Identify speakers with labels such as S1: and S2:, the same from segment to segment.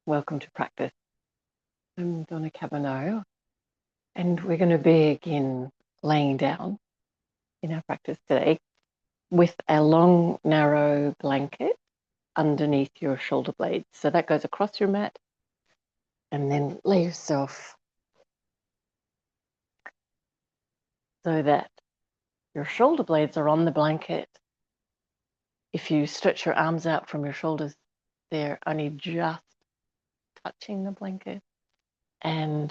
S1: Welcome to practice. I'm Donna Cavanough, and we're going to begin laying down in our practice today with a long, narrow blanket underneath your shoulder blades. So that goes across your mat, and then lay yourself so that your shoulder blades are on the blanket. If you stretch your arms out from your shoulders, they're only just touching the blanket, and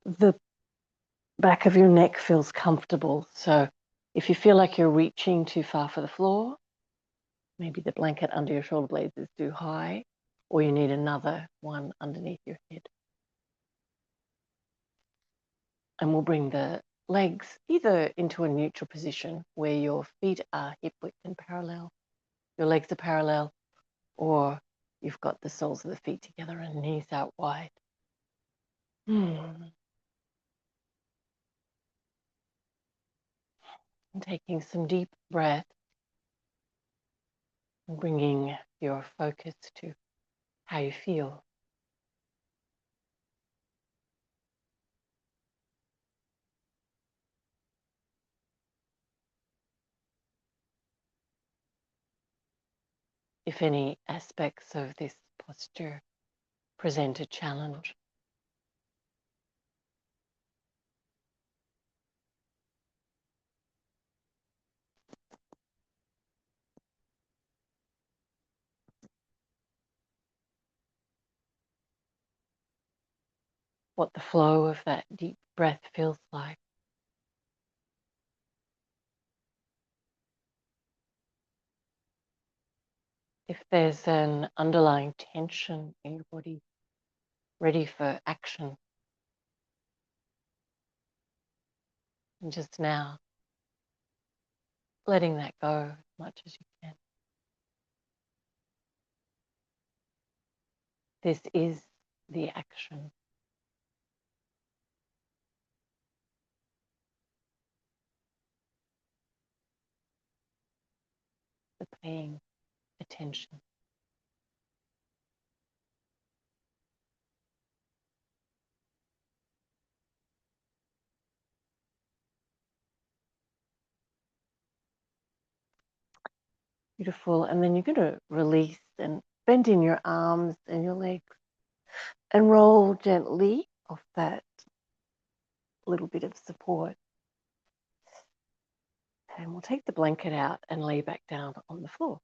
S1: the back of your neck feels comfortable. So if you feel like you're reaching too far for the floor, maybe the blanket under your shoulder blades is too high, or you need another one underneath your head. And we'll bring the legs either into a neutral position where your feet are hip width and parallel, your legs are parallel, or you've got the soles of the feet together and knees out wide. And taking some deep breath and bringing your focus to how you feel. If any aspects of this posture present a challenge. What the flow of that deep breath feels like. If there's an underlying tension in your body, ready for action, and just now, letting that go as much as you can. This is the action. The paying attention. Beautiful. And then you're going to release and bend in your arms and your legs and roll gently off that little bit of support. And we'll take the blanket out and lay back down on the floor.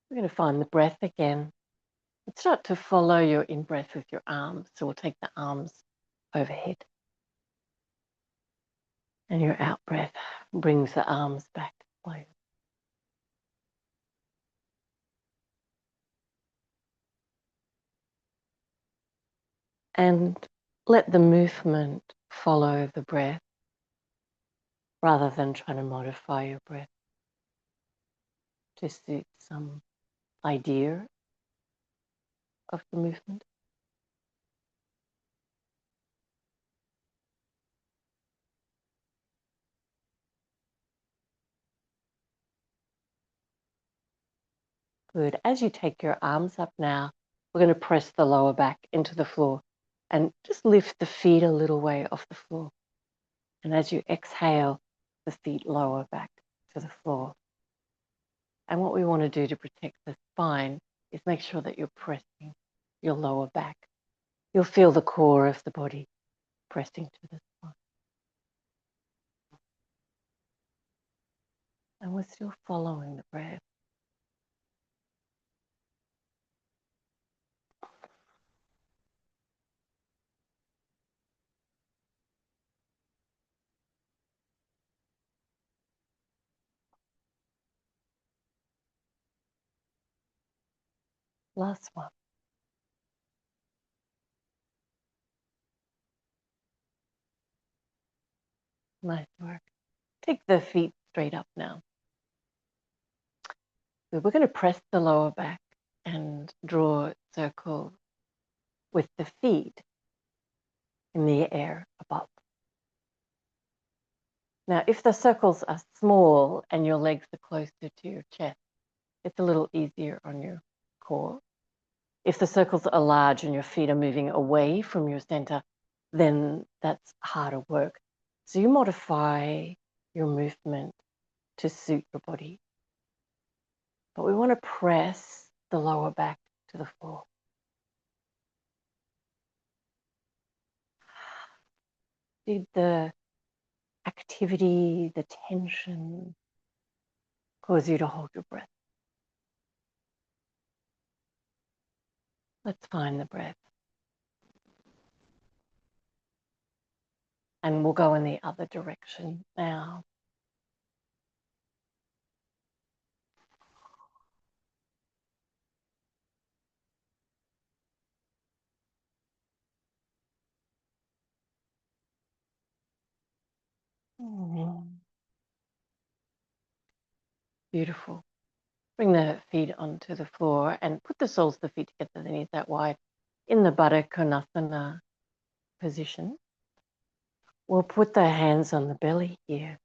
S1: We're going to find the breath again. And start to follow your in-breath with your arms. So we'll take the arms overhead. And your out-breath brings the arms back low. And let the movement follow the breath rather than trying to modify your breath to suit some idea of the movement. Good. As you take your arms up now, we're going to press the lower back into the floor and just lift the feet a little way off the floor. And as you exhale, the feet lower back to the floor. And what we want to do to protect the spine is make sure that you're pressing your lower back. You'll feel the core of the body pressing to the spine. And we're still following the breath. Last one. Nice work. Take the feet straight up now. So we're going to press the lower back and draw a circle with the feet in the air above. Now, if the circles are small and your legs are closer to your chest, it's a little easier on your core. If the circles are large and your feet are moving away from your center, then that's harder work. So you modify your movement to suit your body. But we want to press the lower back to the floor. Did the activity, the tension, cause you to hold your breath? Let's find the breath. And we'll go in the other direction now. Beautiful. Bring the feet onto the floor and put the soles of the feet together, the knees out wide, in the Baddha Konasana position. We'll put the hands on the belly here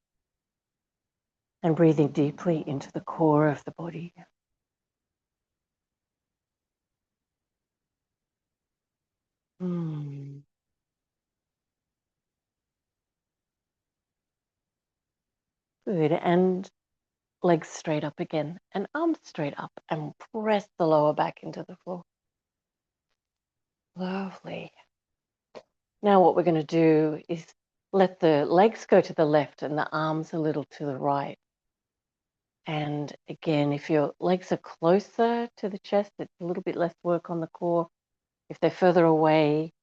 S1: and breathing deeply into the core of the body. Good. And legs straight up again and arms straight up and press the lower back into the floor. Lovely. Now what we're going to do is let the legs go to the left and the arms a little to the right. And again, if your legs are closer to the chest, it's a little bit less work on the core. If they're further away,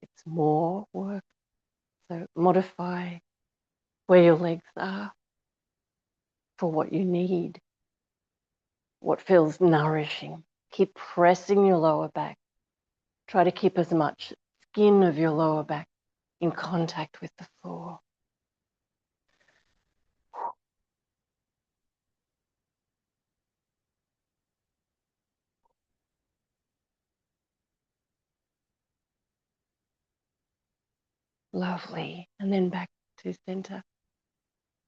S1: it's more work. So modify where your legs are for what you need, what feels nourishing. Keep pressing your lower back. Try to keep as much skin of your lower back in contact with the floor. Lovely. And then back to center.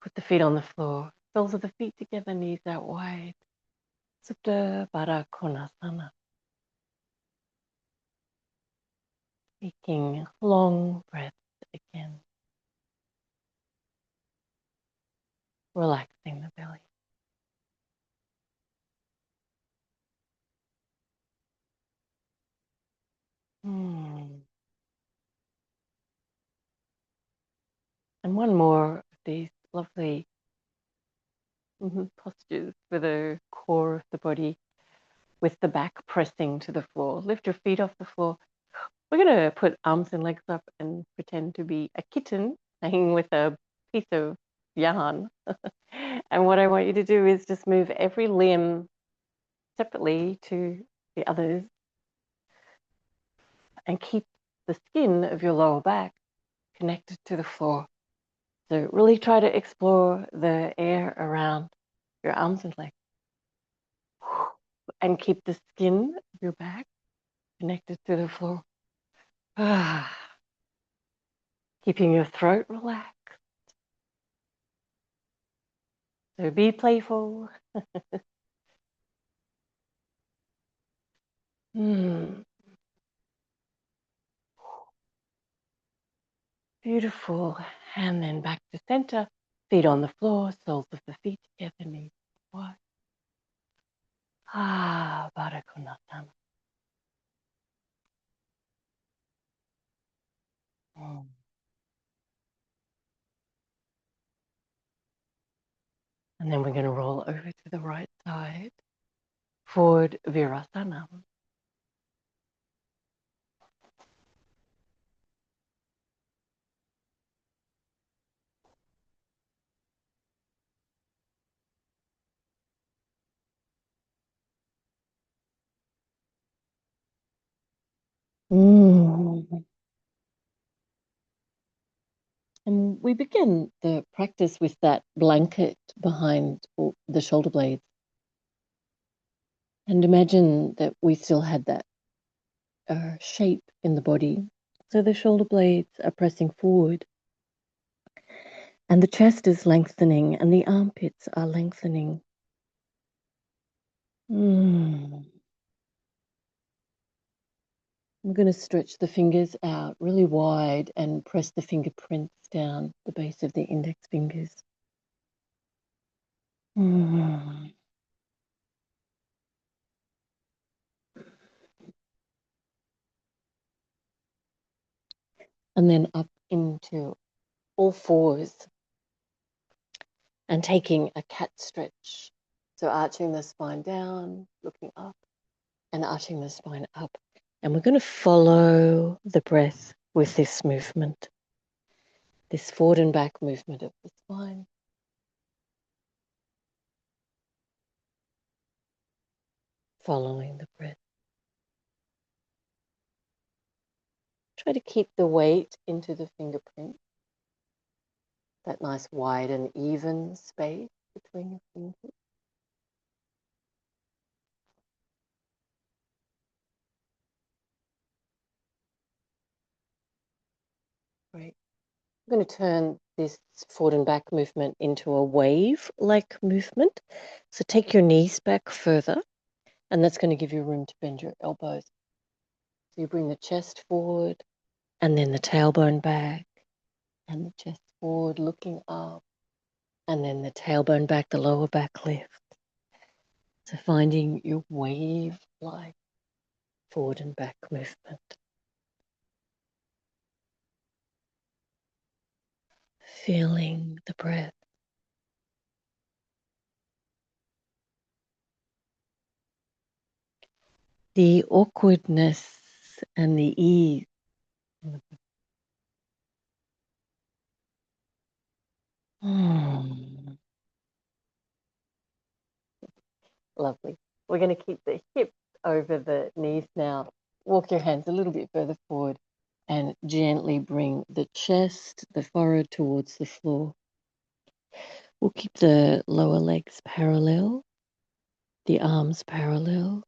S1: Put the feet on the floor. Soles of the feet together, knees out wide. Supta Baddha Konasana. Taking long breaths again. Relaxing the belly. And one more of these lovely postures for the core of the body with the back pressing to the floor. Lift your feet off the floor. We're going to put arms and legs up and pretend to be a kitten hanging with a piece of yarn. And what I want you to do is just move every limb separately to the others and keep the skin of your lower back connected to the floor. So really try to explore the air around your arms and legs. And keep the skin of your back connected to the floor. Keeping your throat relaxed. So be playful. Beautiful. And then back to center. Feet on the floor, soles of the feet together, knees wide. Baddha Konasana. And then we're going to roll over to the right side. Forward Virasana. And we begin the practice with that blanket behind the shoulder blades. And imagine that we still had that shape in the body. So the shoulder blades are pressing forward. And the chest is lengthening and the armpits are lengthening. I'm going to stretch the fingers out really wide and press the fingerprints down the base of the index fingers. And then up into all fours and taking a cat stretch. So arching the spine down, looking up, and arching the spine up. And we're going to follow the breath with this movement, this forward and back movement of the spine. Following the breath. Try to keep the weight into the fingerprint, that nice wide and even space between your fingers. Great. I'm going to turn this forward and back movement into a wave-like movement. So take your knees back further, and that's going to give you room to bend your elbows. So you bring the chest forward, and then the tailbone back, and the chest forward, looking up, and then the tailbone back, the lower back lift. So finding your wave-like forward and back movement. Feeling the breath. The awkwardness and the ease. Lovely. We're going to keep the hips over the knees now. Walk your hands a little bit further forward and gently bring the chest, the forehead towards the floor. We'll keep the lower legs parallel, the arms parallel.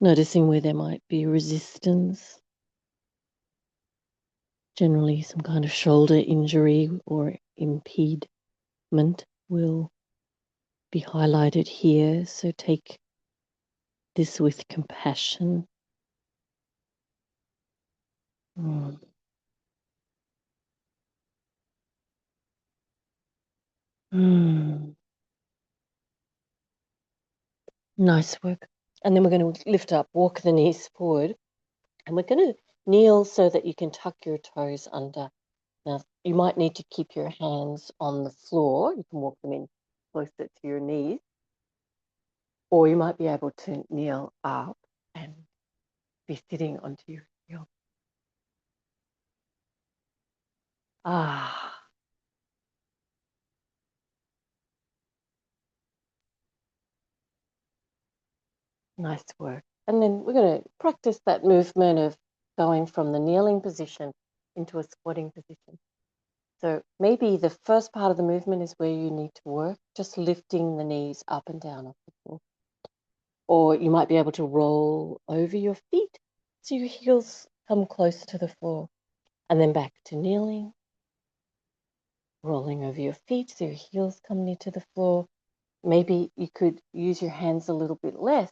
S1: Noticing where there might be resistance, generally some kind of shoulder injury or impediment will be highlighted here. So take this with compassion. Nice work. And then we're going to lift up, walk the knees forward, and we're going to kneel so that you can tuck your toes under. Now, you might need to keep your hands on the floor. You can walk them in closer to your knees, or you might be able to kneel up and be sitting onto your heel. Nice work. And then we're going to practice that movement of going from the kneeling position into a squatting position. So maybe the first part of the movement is where you need to work, just lifting the knees up and down off the floor. Or you might be able to roll over your feet so your heels come close to the floor. And then back to kneeling, rolling over your feet so your heels come near to the floor. Maybe you could use your hands a little bit less.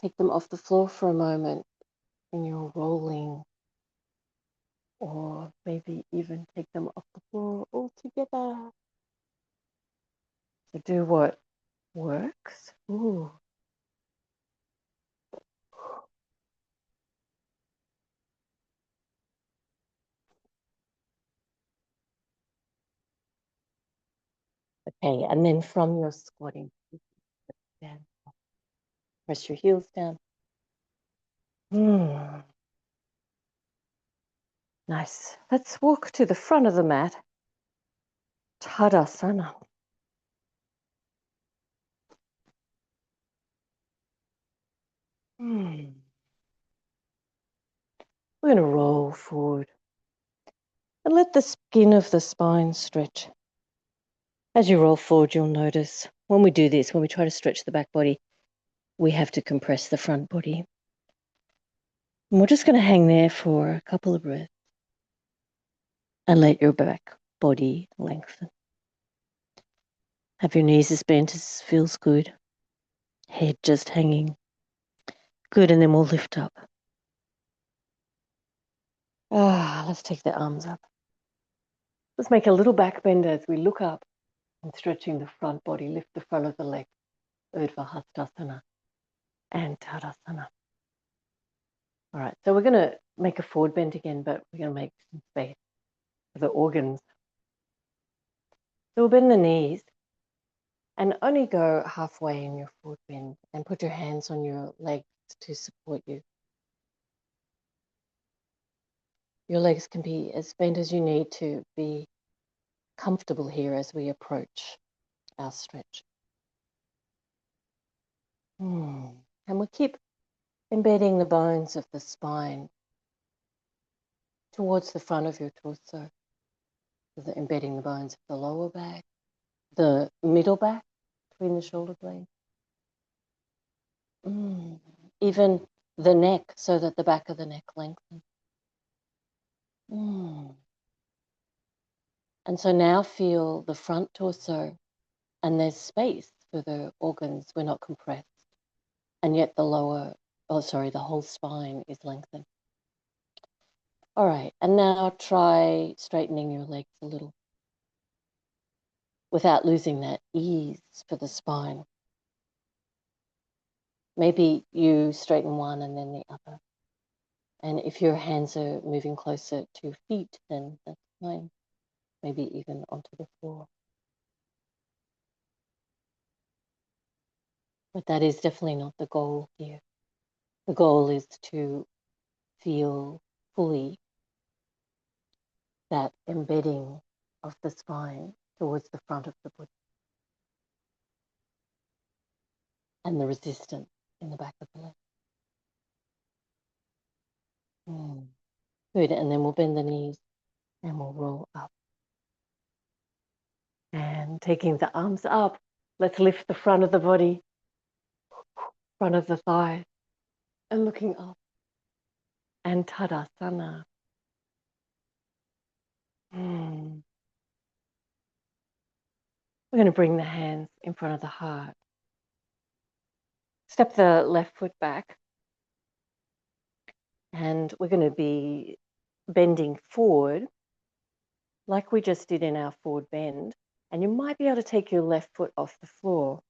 S1: Take them off the floor for a moment and you're rolling. Or maybe even take them off the floor altogether. So do what works. Ooh. Okay, and then from your squatting, stand up. Press your heels down. Nice. Let's walk to the front of the mat. Tadasana. We're going to roll forward and let the skin of the spine stretch. As you roll forward, you'll notice when we do this, when we try to stretch the back body, we have to compress the front body. And we're just going to hang there for a couple of breaths and let your back body lengthen. Have your knees as bent as feels good. Head just hanging. Good, and then we'll lift up. Let's take the arms up. Let's make a little back bend as we look up and stretching the front body. Lift the front of the leg. Urdhva Hastasana and Tadasana. All right, so we're going to make a forward bend again, but we're going to make some space for the organs. So we'll bend the knees and only go halfway in your forward bend and put your hands on your legs to support you. Your legs can be as bent as you need to be comfortable here as we approach our stretch. And we'll keep embedding the bones of the spine towards the front of your torso. So embedding the bones of the lower back, the middle back between the shoulder blades. Even the neck, so that the back of the neck lengthens. And so now feel the front torso, and there's space for the organs. We're not compressed. And yet the whole spine is lengthened. All right, and now try straightening your legs a little without losing that ease for the spine. Maybe you straighten one and then the other. And if your hands are moving closer to your feet, then that's fine. Maybe even onto the floor. But that is definitely not the goal here. The goal is to feel fully that embedding of the spine towards the front of the body and the resistance in the back of the leg. Good, and then we'll bend the knees and we'll roll up. And taking the arms up, let's lift the front of the body, front of the thighs, and looking up. And Tadasana. We're going to bring the hands in front of the heart. Step the left foot back. And we're going to be bending forward like we just did in our forward bend. And you might be able to take your left foot off the floor.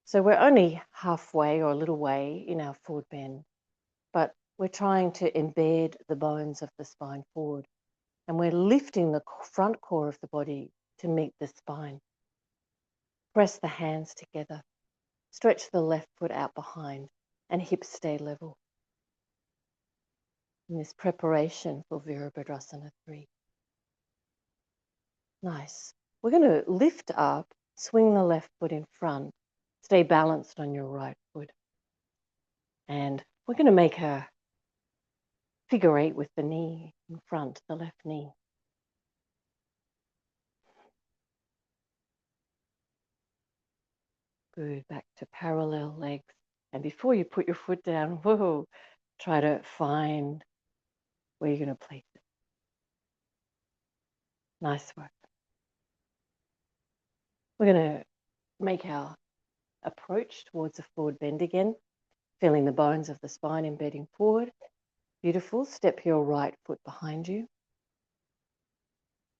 S1: So we're only halfway or a little way in our forward bend, but we're trying to embed the bones of the spine forward. And we're lifting the front core of the body to meet the spine. Press the hands together. Stretch the left foot out behind and hips stay level. In this preparation for Virabhadrasana 3. Nice. We're going to lift up, swing the left foot in front, stay balanced on your right foot. And we're going to make a figure 8 with the knee in front, the left knee. Good, back to parallel legs. And before you put your foot down, whoa, try to find where you're going to place it. Nice work. We're going to make our approach towards a forward bend again, feeling the bones of the spine embedding forward. Beautiful. Step your right foot behind you.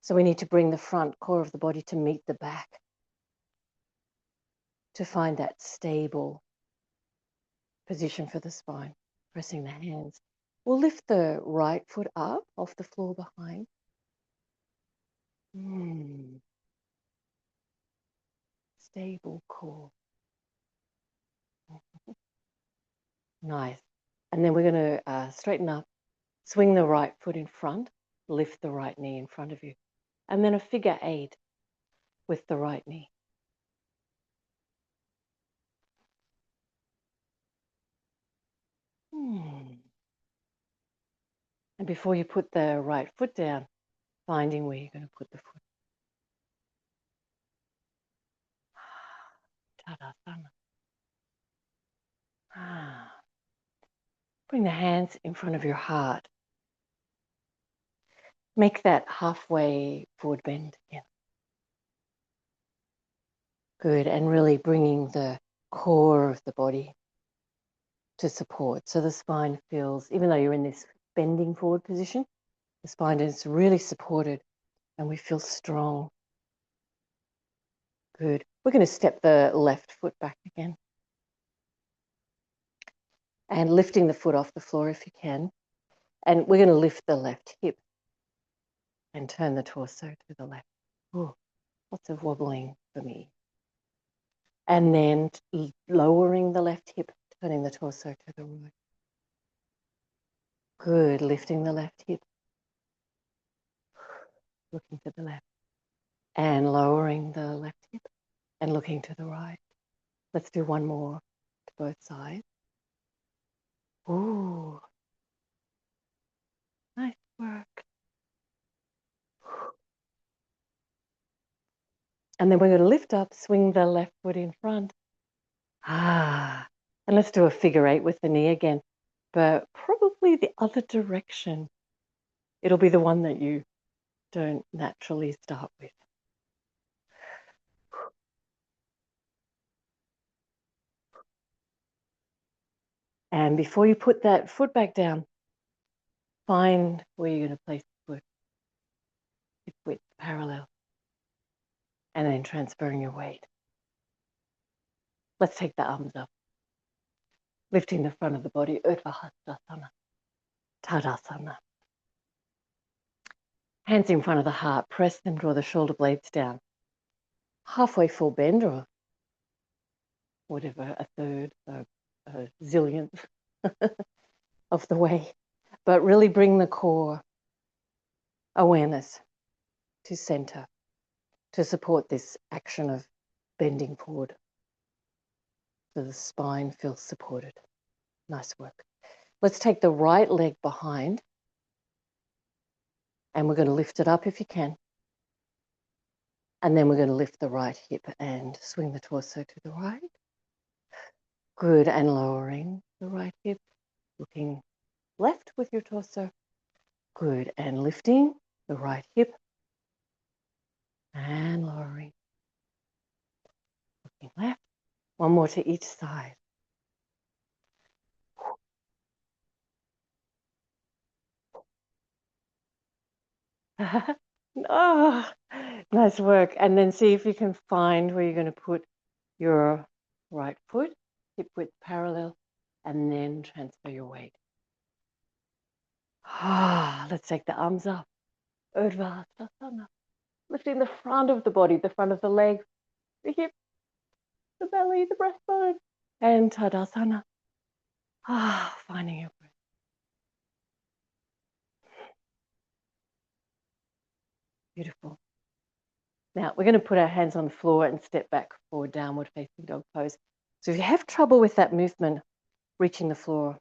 S1: So we need to bring the front core of the body to meet the back, to find that stable position for the spine. Pressing the hands. We'll lift the right foot up off the floor behind. Stable core. Nice. And then we're going to straighten up, swing the right foot in front, lift the right knee in front of you. And then a figure 8 with the right knee. And before you put the right foot down, finding where you're going to put the foot. Tadasana. Bring the hands in front of your heart. Make that halfway forward bend again. Good, and really bringing the core of the body to support. So the spine feels, even though you're in this bending forward position, the spine is really supported and we feel strong. Good. We're going to step the left foot back again. And lifting the foot off the floor if you can. And we're going to lift the left hip and turn the torso to the left. Ooh, lots of wobbling for me. And then lowering the left hip, turning the torso to the right. Good, lifting the left hip, looking to the left. And lowering the left hip and looking to the right. Let's do one more to both sides. Ooh, nice work. And then we're going to lift up, swing the left foot in front. And let's do a figure eight with the knee again, but probably the other direction. It'll be the one that you don't naturally start with. And before you put that foot back down, find where you're going to place the foot. Hip width parallel. And then transferring your weight. Let's take the arms up. Lifting the front of the body, Urdhva Hastasana, Tadasana. Hands in front of the heart, press them, draw the shoulder blades down. Halfway full bend or whatever, a third, a zillionth of the way. But really bring the core awareness to center to support this action of bending forward. So the spine feels supported. Nice work. Let's take the right leg behind and we're going to lift it up if you can. And then we're going to lift the right hip and swing the torso to the right. Good, and lowering the right hip, looking left with your torso. Good, and lifting the right hip and lowering. Looking left. One more to each side. Oh, nice work. And then see if you can find where you're going to put your right foot, hip width parallel, and then transfer your weight. Let's take the arms up. Urdhva Hastasana. Lifting the front of the body, the front of the legs, the hip, the belly, the breastbone, and Tadasana. Finding your breath. Beautiful. Now we're going to put our hands on the floor and step back for downward facing dog pose. So if you have trouble with that movement, reaching the floor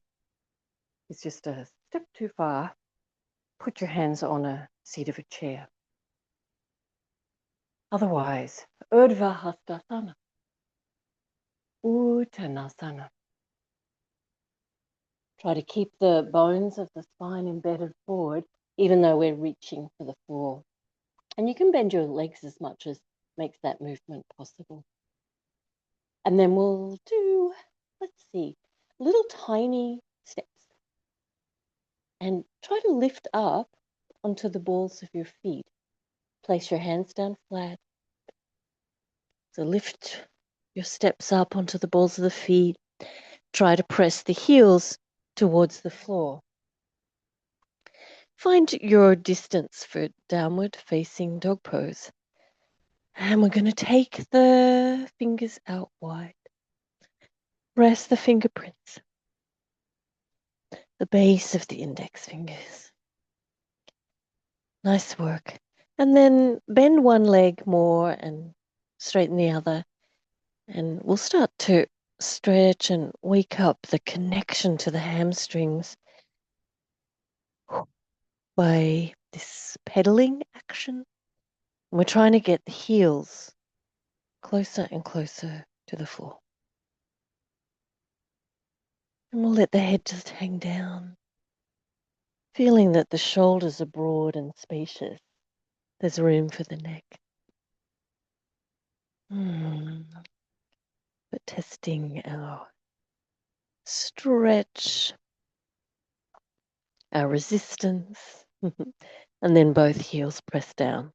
S1: is just a step too far, put your hands on a seat of a chair. Otherwise, Urdhva Hastasana, Uttanasana. Try to keep the bones of the spine embedded forward, even though we're reaching for the floor. And you can bend your legs as much as makes that movement possible. And then we'll do, let's see, little tiny steps. And try to lift up onto the balls of your feet. Place your hands down flat. So lift your steps up onto the balls of the feet. Try to press the heels towards the floor. Find your distance for downward facing dog pose. And we're going to take the fingers out wide. Rest the fingerprints. The base of the index fingers. Nice work. And then bend one leg more and straighten the other. And we'll start to stretch and wake up the connection to the hamstrings by this pedaling action. And we're trying to get the heels closer and closer to the floor. And we'll let the head just hang down, feeling that the shoulders are broad and spacious. There's room for the neck. But testing our stretch, our resistance, and then both heels press down.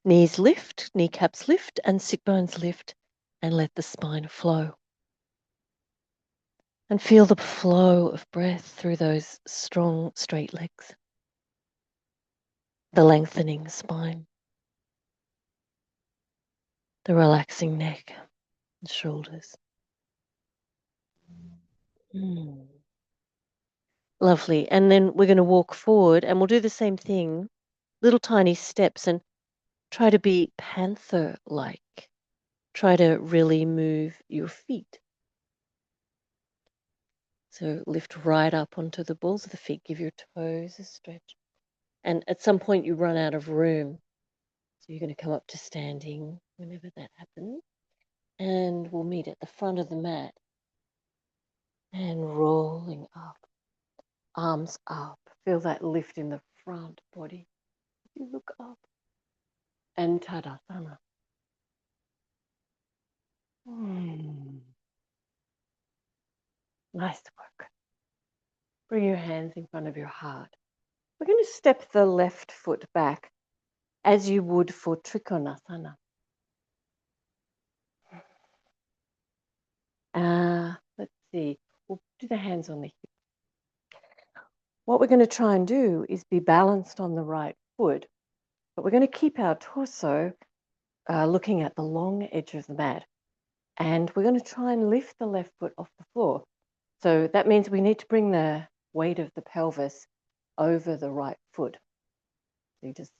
S1: Knees lift, kneecaps lift, and sit bones lift, and let the spine flow. And feel the flow of breath through those strong, straight legs. The lengthening spine. The relaxing neck and shoulders. Lovely. And then we're going to walk forward and we'll do the same thing, little tiny steps, and try to be panther-like. Try to really move your feet. So lift right up onto the balls of the feet. Give your toes a stretch. And at some point you run out of room. So you're going to come up to standing whenever that happens. And we'll meet at the front of the mat. And rolling up. Arms up. Feel that lift in the front body. You look up. And Tadasana. Nice work. Bring your hands in front of your heart. We're going to step the left foot back as you would for Trikonasana. Let's see. We'll do the hands on the hip. What we're going to try and do is be balanced on the right foot, but we're going to keep our torso looking at the long edge of the mat. And we're going to try and lift the left foot off the floor. So that means we need to bring the weight of the pelvis over the right foot. So you just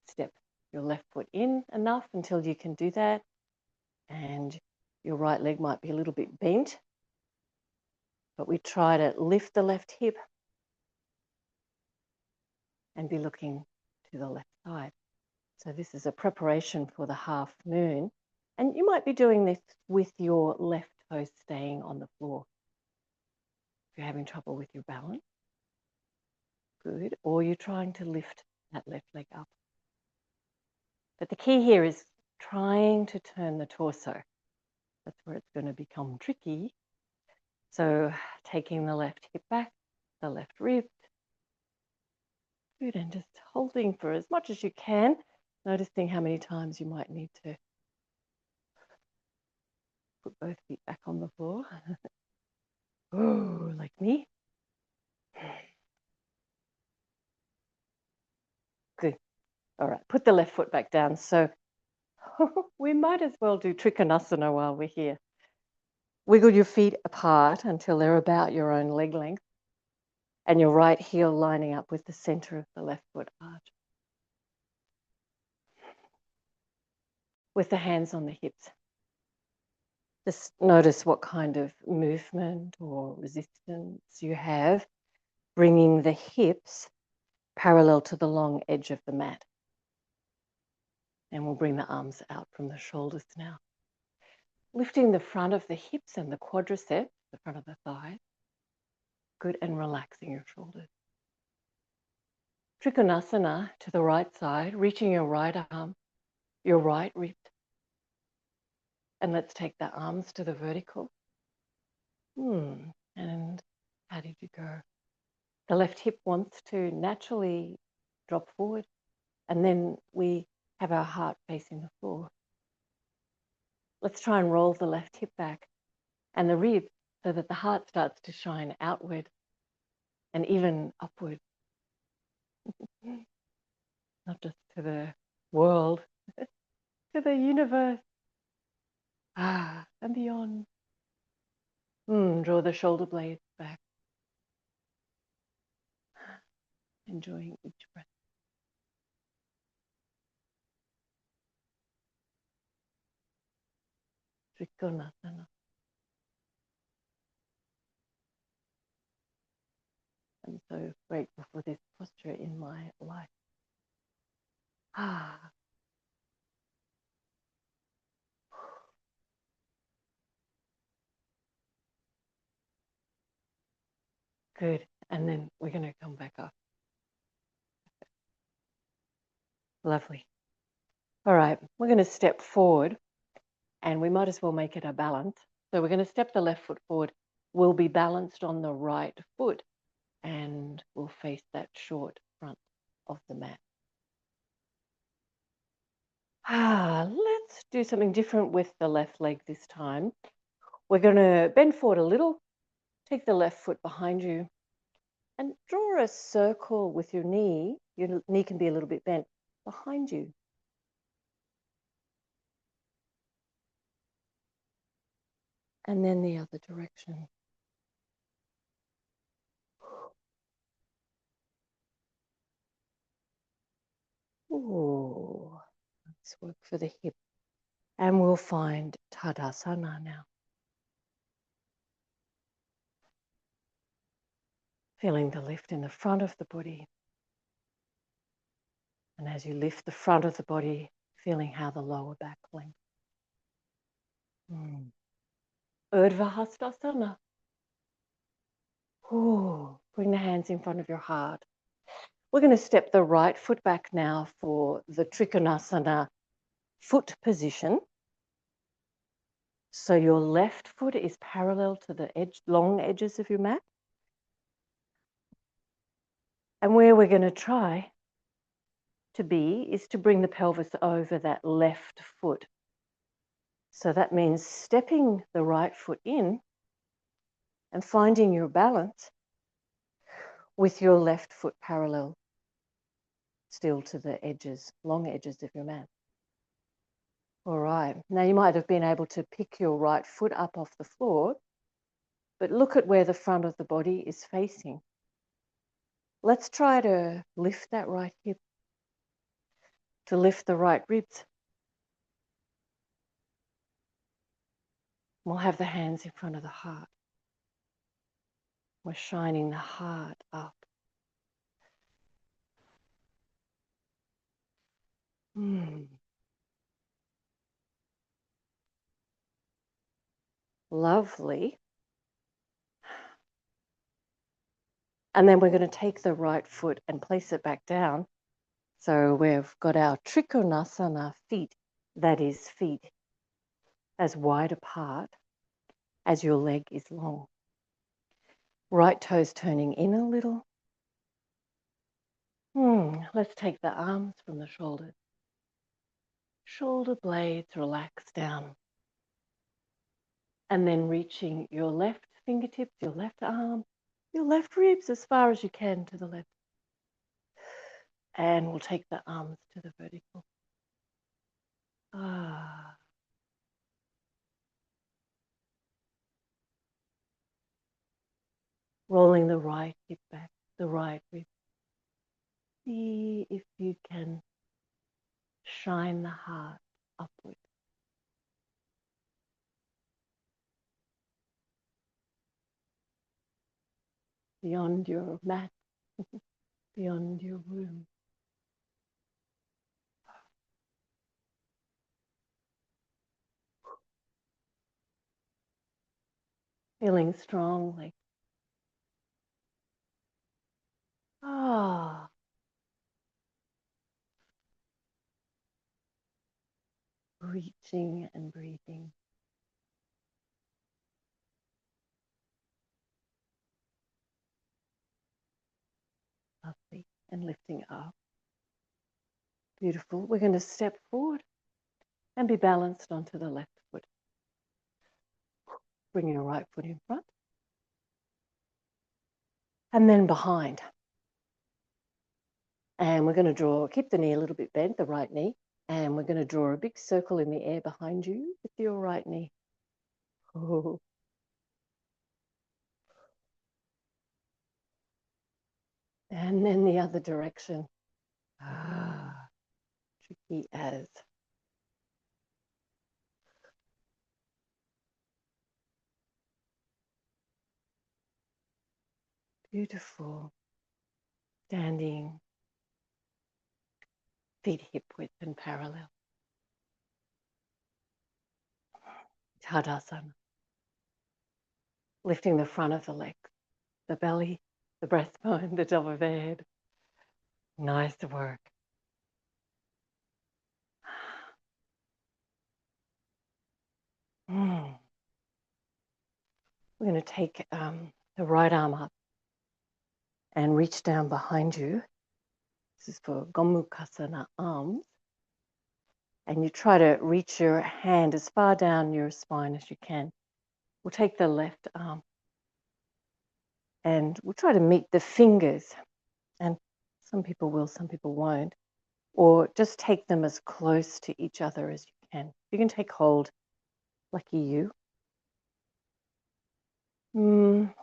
S1: step your left foot in enough until you can do that. And your right leg might be a little bit bent. But we try to lift the left hip and be looking to the left side. So this is a preparation for the half moon. And you might be doing this with your left toe staying on the floor. If you're having trouble with your balance, good. Or you're trying to lift that left leg up. But the key here is trying to turn the torso. That's where it's going to become tricky. So taking the left hip back, the left rib. Good, and just holding for as much as you can, noticing how many times you might need to put both feet back on the floor. Oh, like me. Good. All right, put the left foot back down. So we might as well do Trikonasana while we're here. Wiggle your feet apart until they're about your own leg length and your right heel lining up with the center of the left foot arch. With the hands on the hips. Just notice what kind of movement or resistance you have, bringing the hips parallel to the long edge of the mat. And we'll bring the arms out from the shoulders now. Lifting the front of the hips and the quadriceps, the front of the thighs. Good, and relaxing your shoulders. Trikonasana to the right side, reaching your right arm, your right rib. And let's take the arms to the vertical. And how did you go? The left hip wants to naturally drop forward, and then we have our heart facing the floor. Let's try and roll the left hip back and the rib so that the heart starts to shine outward and even upward, not just to the world, to the universe, and beyond. Draw the shoulder blades back, enjoying each breath. Trikonasana. I'm so grateful for this posture in my life. Good. And then we're going to come back up. Lovely. All right, we're going to step forward and we might as well make it a balance. So we're going to step the left foot forward. We'll be balanced on the right foot and we'll face that short front of the mat. Let's do something different with the left leg this time. We're going to bend forward a little, take the left foot behind you and draw a circle with your knee. Your knee can be a little bit bent behind you. And then the other direction. Ooh, let's work for the hip. And we'll find Tadasana now. Feeling the lift in the front of the body. And as you lift the front of the body, feeling how the lower back lengthens. Urdhva Hastasana. Ooh, bring the hands in front of your heart. We're going to step the right foot back now for the Trikonasana foot position. So your left foot is parallel to the long edges of your mat. And where we're going to try to be is to bring the pelvis over that left foot. So that means stepping the right foot in and finding your balance with your left foot parallel still to the edges, long edges of your mat. All right, now you might have been able to pick your right foot up off the floor, but look at where the front of the body is facing. Let's try to lift that right hip, to lift the right ribs. We'll have the hands in front of the heart. We're shining the heart up. Lovely. And then we're going to take the right foot and place it back down. So we've got our Trikonasana feet, that is feet as wide apart as your leg is long. Right toes turning in a little. Let's take the arms from the shoulders. Shoulder blades relax down. And then reaching your left fingertips, your left arm, your left ribs as far as you can to the left. And we'll take the arms to the vertical. Rolling the right hip back, the right rib. See if you can shine the heart upward. Beyond your mat, beyond your room. Feeling strongly. Reaching and breathing. Lovely. And lifting up. Beautiful. We're going to step forward and be balanced onto the left foot. Bring your right foot in front. And then behind. And we're going to keep the knee a little bit bent, the right knee. And we're going to draw a big circle in the air behind you with your right knee. Oh. And then the other direction. Tricky as. Beautiful. Standing, feet hip width and parallel. Tadasana. Lifting the front of the leg, the belly, the breastbone, the top of the head. Nice work. We're going to take the right arm up and reach down behind you. This is for Gomukhasana arms. And you try to reach your hand as far down your spine as you can. We'll take the left arm and we'll try to meet the fingers. And some people will, some people won't. Or just take them as close to each other as you can. You can take hold, lucky you.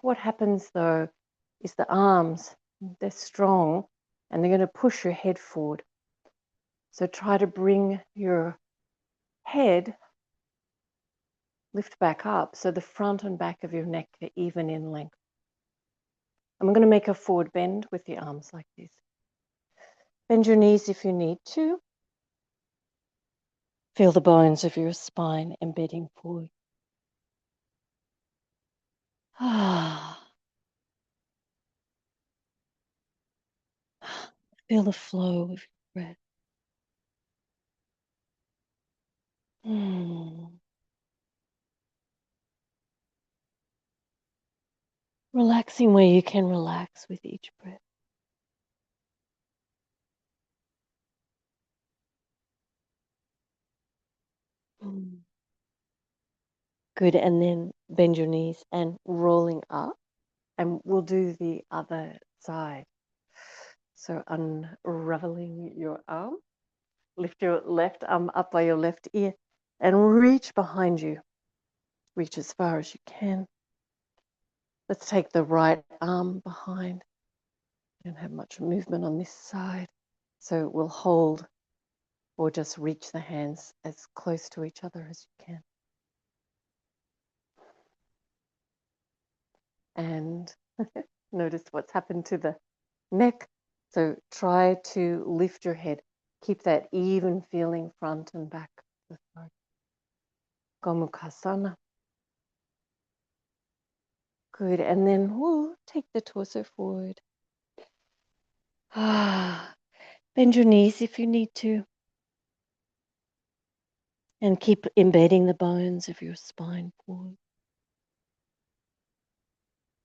S1: What happens though is the arms, they're strong and they're going to push your head forward. So try to bring your head, lift back up so the front and back of your neck are even in length. And we're going to make a forward bend with the arms like this. Bend your knees if you need to. Feel the bones of your spine embedding forward. Feel the flow of your breath. Relaxing where you can relax with each breath. Good, and then bend your knees and rolling up, and we'll do the other side. So unraveling your arm, lift your left arm up by your left ear and reach behind you. Reach as far as you can. Let's take the right arm behind. Don't have much movement on this side. So we'll hold or just reach the hands as close to each other as you can. And notice what's happened to the neck. So try to lift your head. Keep that even feeling front and back. Gomukhasana. Good. And then we'll take the torso forward. Bend your knees if you need to. And keep embedding the bones of your spine forward.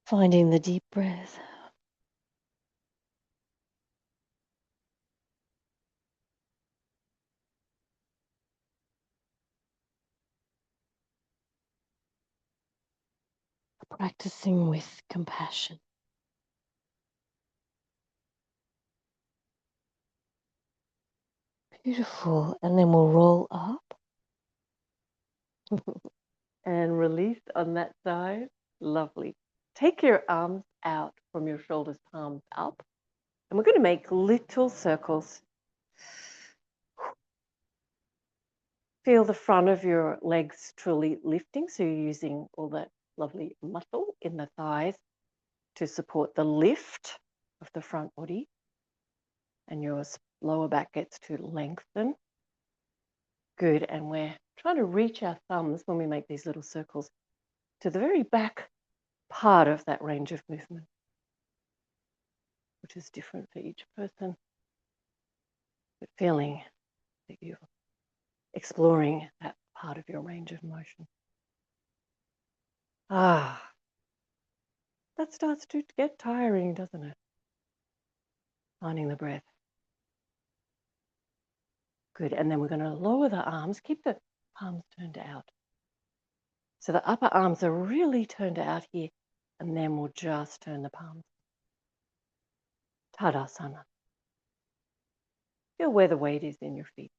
S1: Finding the deep breath. Practicing with compassion. Beautiful. And then we'll roll up. And release on that side. Lovely. Take your arms out from your shoulders, palms up. And we're going to make little circles. Feel the front of your legs truly lifting. So you're using all that lovely muscle in the thighs to support the lift of the front body. And your lower back gets to lengthen. Good. And we're trying to reach our thumbs when we make these little circles to the very back part of that range of movement, which is different for each person. But feeling that you're exploring that part of your range of motion. That starts to get tiring, doesn't it? Finding the breath. Good. And then we're going to lower the arms. Keep the palms turned out. So the upper arms are really turned out here. And then we'll just turn the palms. Tadasana. Feel where the weight is in your feet.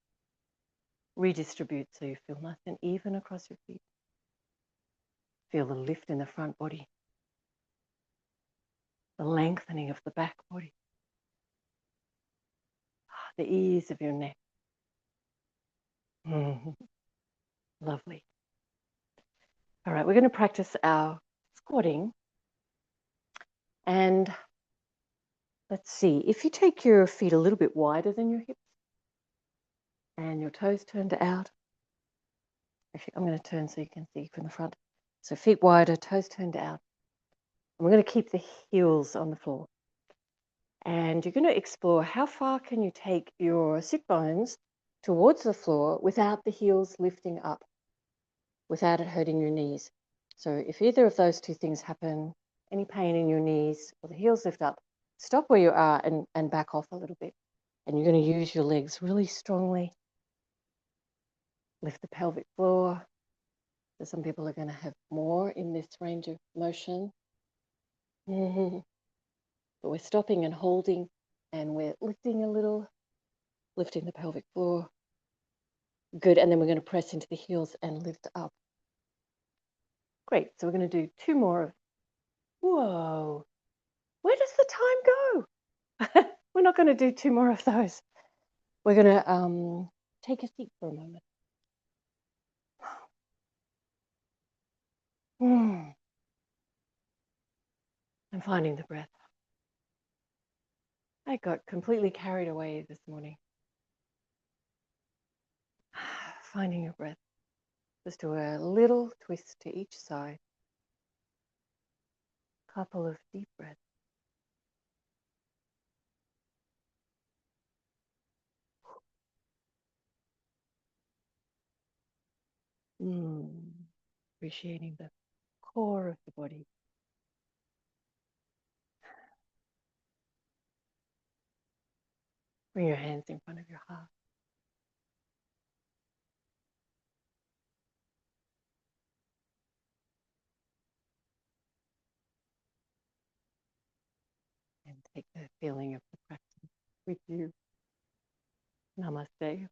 S1: Redistribute so you feel nice and even across your feet. Feel the lift in the front body. The lengthening of the back body. The ease of your neck. Lovely. All right, we're going to practice our squatting. And let's see, if you take your feet a little bit wider than your hips and your toes turned out. Actually, I'm going to turn so you can see from the front. So feet wider, toes turned out. And we're going to keep the heels on the floor. And you're going to explore how far can you take your sit bones towards the floor without the heels lifting up, without it hurting your knees. So if either of those two things happen, any pain in your knees or the heels lift up, stop where you are and back off a little bit. And you're going to use your legs really strongly. Lift the pelvic floor. So some people are going to have more in this range of motion. But we're stopping and holding, and we're lifting a little, lifting the pelvic floor. Good, and then we're going to press into the heels and lift up. Great, so we're going to do 2 more of, whoa, where does the time go? We're not going to do 2 more of those. We're going to take a seat for a moment. I'm finding the breath. I got completely carried away this morning. Finding your breath. Just do a little twist to each side. Couple of deep breaths. Appreciating the core of the body. Bring your hands in front of your heart. And take the feeling of the practice with you. Namaste.